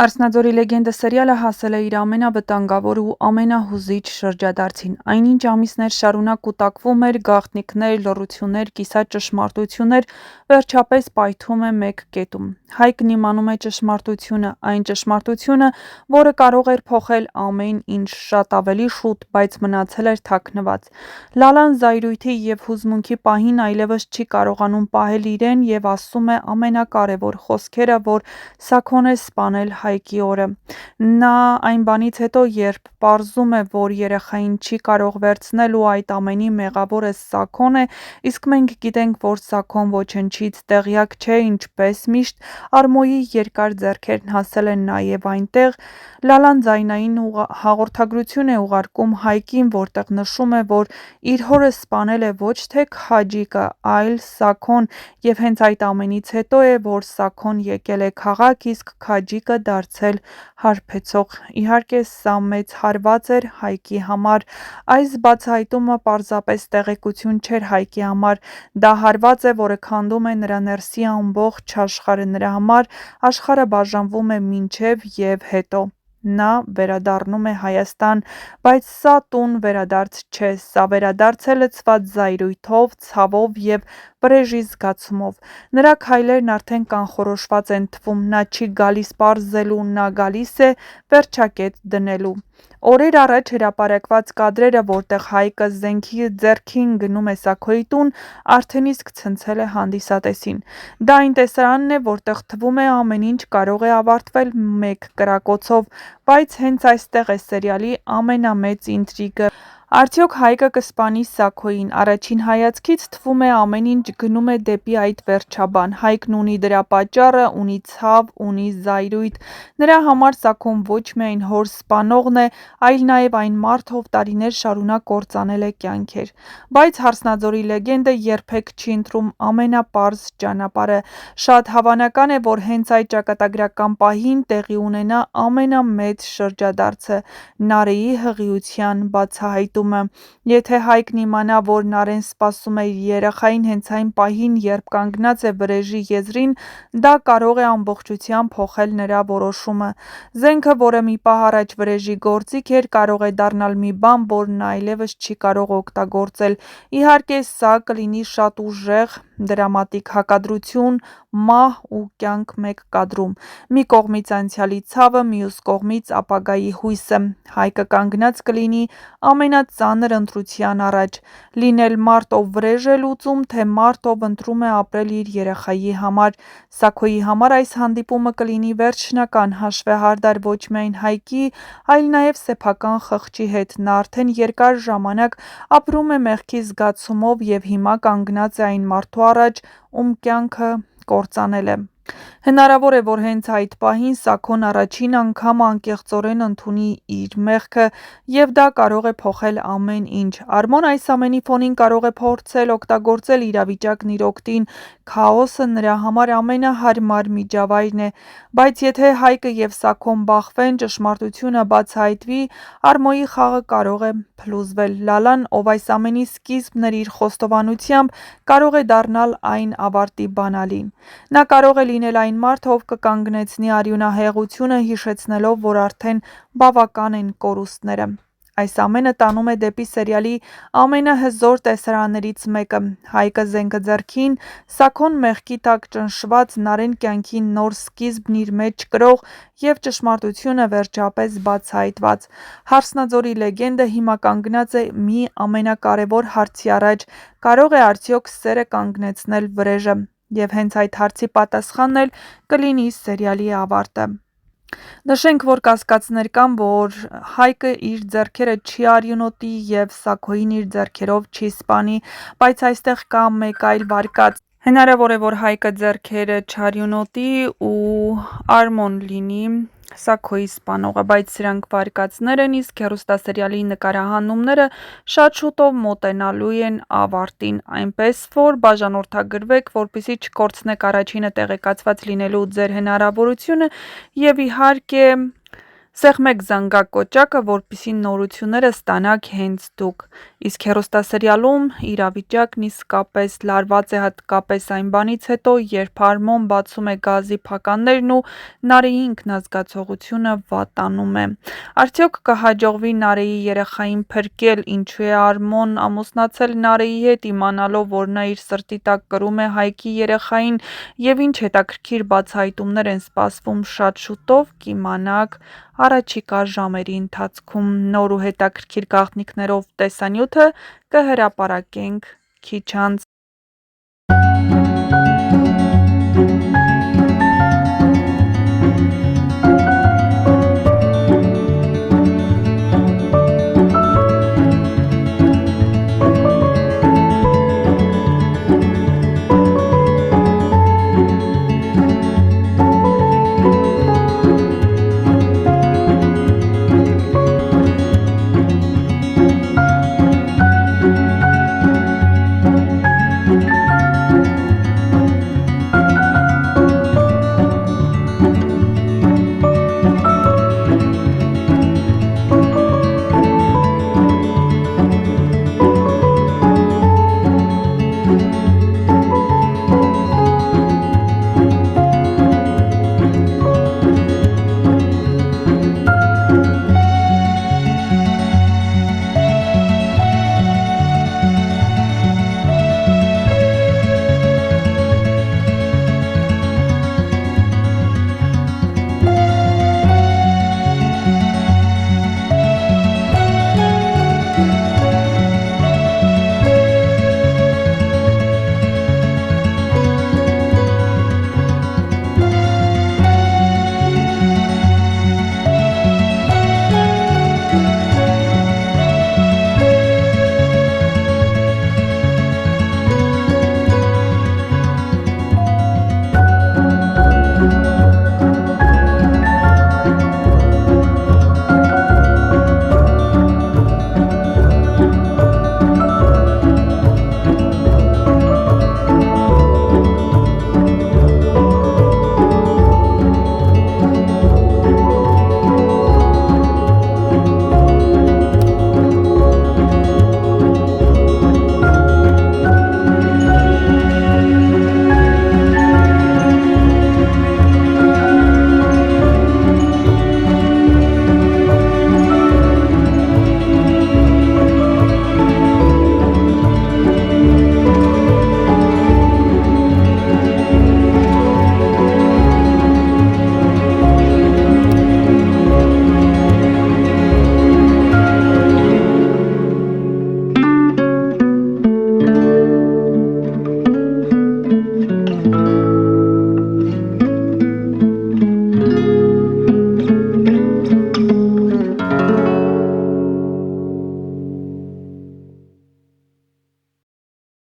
Հարսնաձորի լեգենդը սերիալը հասել է իր ամենավտանգավոր ու ամենահուզիչ շրջադարձին։ Այնինչ ամիսներ շարունակ կուտակվում էր, գաղտնիքներ, լռություններ, կիսատ ճշմարտություններ, վերջապես պայթում է մեկ կետում։ Հայկն իմանում է ճշմարտությունը, այն ճշմարտությունը, որը կարող էր փոխել ամեն ինչ շատ ավելի շուտ, բայց մնացել էր թաքնված։ Լալան զայրույթի և հուզմունքի պահին այլևս չի կարողանում պահել իրեն և ասում է ամենակարևոր խոսքերը, որ Սաքոն է սպանել Հայկի օրը։ Նա այն բանից հետո, երբ պարզում է, որ երեխային չի կարող վերցնել ու այդ ամենի մեղավորը Սաքոն է, իսկ մենք գիտենք, որ Սաքոն ոչնչից տեղյակ չէ, ինչպես միշտ, Արմոյի երկար ձեռքերն հասել են նաև այնտեղ, Լալան ձայնային հաղորդագրություն է ուղարկում Հայկին, որտեղ նշում է, որ իր հորը սպանել է ոչ թե Քաջիկը, այլ Սաքոն, և հենց այդ ամենից հետո է, որ Սաքոն եկել է քաղաք, իսկ Քաջիկը դարձել հարբեցող։ Իհարկե, սա մեծ հարված էր Հայկի համար։ Այս բացահայտումը պարզապես տեղեկություն չէր Հայկի համար, դա հարված է, որը քանդում է նրա ներսի ամբողջ աշխարհը, նրա համար աշխարհը բաժանվում է մինչև և հետո։ Նա վերադառնում է Հայաստան, բայց սա տուն վերադարձ չէ, սա վերադարձ է լցված զայրույթով, ցավով և վրեժի զգացումով։ Նրա քայլերն արդեն կանխորոշված են թվում, նա չի գալիս պարզելու, նա գալիս է վերջակետ դնելու։ Օրեր առաջ հրապարակված կադրերը, որտեղ Հայկը զենքի ձեռքին գնում է Սաքոյի տուն, արդեն իսկ ցնցել է հանդիսատեսին։ Դա այն տեսարանն է, որտեղ թվում է ամեն ինչ կարող է ավարտվել մեկ կրակոցով, բայց հենց այստեղ է սերիալի ամենամեծ ինտրիգը։ Արդյոք Հայկը կսպանի Սաքոյին։ Առաջին հայացքից թվում է ամեն ինչ գնում է դեպի այդ վերջաբան։ Հայկն ունի դրա պատճառը, ունի ցավ, ունի զայրույթ։ Նրա համար Սաքոն ոչ միայն հոր սպանողն է, այլ նաև այն մարդը, ով տարիներ շարունակ կործանել է կյանքեր։ Բայց Հարսնաձորի լեգենդը երբեք չի ընտրում ամենապարզ ճանապարհը։ Շատ հավանական է, որ հենց այդ ճակատագրական պահին տեղի ունենա ամենամեծ շրջադարձը՝ Նարեի հղիության բացահայտումը։ Եթե Հայկն իմանա, որ Նարեն սպասում է իր երեխային հենց այն պահին, երբ կանգնած է վրեժի եզրին, դա կարող է ամբողջությամբ փոխել նրա որոշումը։ Զենքը, որը մի պահ առաջ վրեժի գործիք էր, կարող է դառնալ մի բան, որ նա այլևս չի կարող օգտագործել։ Իհարկե, սա կլինի շատ ուժեղ, դրամատիկ հակադրություն, մահ ու կյանք մեկ կադրում։ Մի կողմից անցյալի ցավը, մյուս կողմից ապագայի հույսը։ Հայկը կանգնած կլինի ամենածանր ընտրության առաջ՝ լինել մարդ, ով վրեժ է լուծում, թե մարդ, ով ընտրում է ապրել իր երեխայի համար։ Սաքոյի համար այս հանդիպումը կլինի վերջնական հաշվեհարդար ոչ միայն Հայկի, այլ նաև սեփական խղճի հետ։ Նա արդեն երկար ժամանակ ապրում է մեղքի զգացումով և հիմա կանգնած է այն մարդու առաջ, ում կյանքը կործանել է։ Հնարավոր է, որ հենց այդ պահին Սաքոն առաջին անգամ անկեղծորեն ընդունի իր մեղքը, և դա կարող է փոխել ամեն ինչ։ Արմոն այս ամենի ֆոնին կարող է փորձել օգտագործել իրավիճակն իր օգտին։ Քաոսը նրա համար ամենահարմար միջավայրն է։ Բայց եթե Հայկը և Սաքոն բախվեն, ճշմարտությունը բացահայտվի, Արմոյի խաղը կարող է փլուզվել։ Լալան, ով այս ամենի սկիզբն էր իր խոստովանությամբ, կարող է դառնալ այն ավարտի բանալին։ Նա կարող է լինել այն մարդը, ով կկանգնեցնի արյունահեղությունը, հիշեցնելով, որ արդեն բավական են կորուստները։ Այս ամենը տանում է դեպի սերիալի ամենահզոր տեսարաններից մեկը։ Հայկը զենքը ձեռքին, Սաքոն մեղքի տակ ճնշված, Նարեն կյանքի նոր սկիզբն իր մեջ կրող և ճշմարտությունը վերջապես բացահայտված։ Հարսնաձորի լեգենդը հիմա կանգնած է մի ամենակարևոր հարցի առաջ՝ կարո՞ղ է արդյոք սերը կանգնեցնել վրեժը։ Եվ հենց այդ հարցի պատասխանն էլ կլինի սերիալի ավարտը։ Նշենք, որ կասկածներ կան, որ Հայկը իր ձեռքերը չի արյունոտի և Սաքոյին իր ձեռքերով չի սպանի, բայց այստեղ կա մեկ այլ վարկած։ Հնարավոր է, որ Հայկը ձեռքերը չարյունոտի ու Արմոն լինի Սաքոյի սպանողը, բայց սրանք վարկածներ են, իսկ հեռուստասերիալի նկարահանումները շատ շուտով մոտենալու են ավարտին, այնպես որ բաժանորդագրվեք, որպեսզի չկորցնեք առաջինը տեղեկացված լինելու ձեր հնարավորությունը և իհարկե սեղմեք զանգակոճակը, որպեսզի նորությունները ստանաք հենց դուք։ Իսկ հեռուստասերիալում իրավիճակն իսկապես լարված է հատկապես այն բանից հետո, երբ Արմոն բացում է գազի փականներն ու Նարեի ինքնազգացողությունը վատանում է։ Արդյոք կհաջողվի Նարեի երեխային փրկել, ինչու է Արմոն ամուսնացել Նարեի հետ, իմանալով, որ նա իր սրտի տակ կրում է Հայկի երեխային, և ինչ հետաքրքիր բացահայտումներ են սպասվում շատ շուտով, կիմանաք առաջիկա ժամերի ընթացքում։ Նոր ու հետաքրքիր գաղտնիքներով տեսանյութը կհրապարակենք քիչ անց։